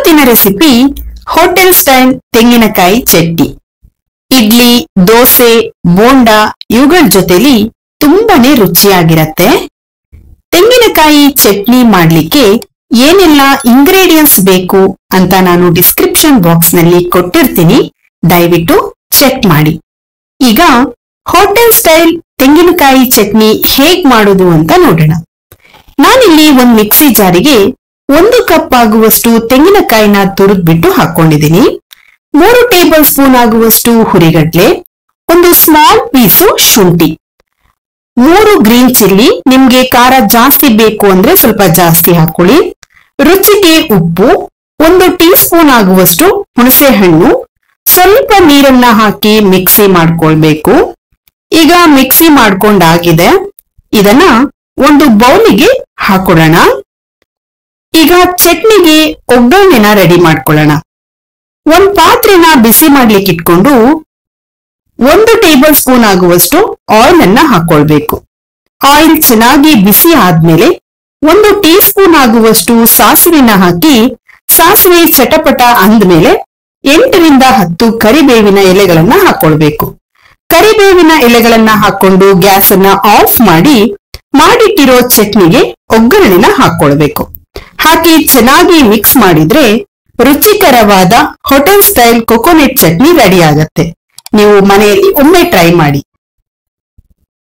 ಇವತ್ತಿನ recipe hotel style ತೆಂಗಿನಕಾಯಿ ಚಟ್ನಿ. ಇಡ್ಲಿ, ದೋಸೆ, ಬೋಂಡಾ ಇವುಗಳ ಜೊತೆಲಿ ತುಂಬಾನೇ ರುಚಿಯಾಗಿರತ್ತೆ. ತೆಂಗಿನಕಾಯಿ ಚಟ್ನಿ ಮಾಡ್ಲಿಕ್ಕೆ ಏನೆಲ್ಲ ಇಂಗ್ರೀಡಿಯೆಂಟ್ಸ್ ಬೇಕು ಅಂತ ನಾನು ಡಿಸ್ಕ್ರಿಪ್ಷನ್ ಬಾಕ್ಸ್ ನಲ್ಲಿ ಕೊಟ್ಟಿರ್ತೀನಿ, ದಯವಿಟ್ಟು ಚೆಕ್ ಮಾಡಿ. ಈಗ ಹೋಟೆಲ್ ಸ್ಟೈಲ್ ತೆಂಗಿನಕಾಯಿ ಚಟ್ನಿ ಹೇಗ್ ಮಾಡೋದು ಅಂತ ನೋಡೋಣ. ನಾನಿಲ್ಲಿ ಒಂದು ಮಿಕ್ಸಿ ಜಾರಿಗೆ 1 ಕಪ್ ಆಗುವಷ್ಟು ತೆಂಗಿನಕಾಯಿನ ತುರಿದ್ಬಿಟ್ಟು ಹಾಕೊಂಡಿದ್ದೀನಿ. 3 ಟೇಬಲ್ ಸ್ಪೂನ್ ಆಗುವಷ್ಟು ಹುರಿಗಡ್ಲೆ, ಒಂದು ಸ್ಮಾಲ್ ಪೀಸು ಶುಂಠಿ, 3 ಗ್ರೀನ್ ಚಿಲ್ಲಿ. ನಿಮ್ಗೆ ಖಾರ ಜಾಸ್ತಿ ಬೇಕು ಅಂದ್ರೆ ಸ್ವಲ್ಪ ಜಾಸ್ತಿ ಹಾಕೊಳ್ಳಿ. ರುಚಿಗೆ ಉಪ್ಪು, 1 ಟೀ ಸ್ಪೂನ್ ಆಗುವಷ್ಟು ಹುಣಸೆ ಹಣ್ಣು, ಸ್ವಲ್ಪ ನೀರನ್ನ ಹಾಕಿ ಮಿಕ್ಸಿ ಮಾಡ್ಕೊಳ್ಬೇಕು. ಈಗ ಮಿಕ್ಸಿ ಮಾಡ್ಕೊಂಡಾಗಿದೆ, ಇದನ್ನ ಒಂದು ಬೌಲಿಗೆ ಹಾಕೊಳ್ಳೋಣ. ಈಗ ಚಟ್ನಿಗೆ ಒಗ್ಗರಣೆನ ರೆಡಿ ಮಾಡ್ಕೊಳ್ಳೋಣ. ಒಂದ್ ಪಾತ್ರೆನ ಬಿಸಿ ಮಾಡ್ಲಿಕ್ಕೆ ಇಟ್ಕೊಂಡು 1 ಟೇಬಲ್ ಸ್ಪೂನ್ ಆಗುವಷ್ಟು ಆಯಿಲ್ ಅನ್ನ ಹಾಕೊಳ್ಬೇಕು. ಆಯಿಲ್ ಚೆನ್ನಾಗಿ ಬಿಸಿ ಆದ್ಮೇಲೆ 1 ಟೀ ಸ್ಪೂನ್ ಆಗುವಷ್ಟು ಸಾಸಿವೆನ ಹಾಕಿ, ಸಾಸಿವೆ ಚಟಪಟ ಅಂದ್ಮೇಲೆ 8 ರಿಂದ 10 ಕರಿಬೇವಿನ ಎಲೆಗಳನ್ನ ಹಾಕೊಳ್ಬೇಕು. ಕರಿಬೇವಿನ ಎಲೆಗಳನ್ನ ಹಾಕೊಂಡು ಗ್ಯಾಸ್ ಅನ್ನ ಆಫ್ ಮಾಡಿ ಮಾಡಿಟ್ಟಿರೋ ಚಟ್ನಿಗೆ ಒಗ್ಗರಣೆನ ಹಾಕೊಳ್ಬೇಕು. ಹಾಕಿ ಚೆನ್ನಾಗಿ ಮಿಕ್ಸ್ ಮಾಡಿದ್ರೆ ರುಚಿಕರವಾದ hotel style coconut chutney ready ಆಗತ್ತೆ. ನೀವು ಮನೆಯಲ್ಲಿ ಒಮ್ಮೆ ಟ್ರೈ ಮಾಡಿ.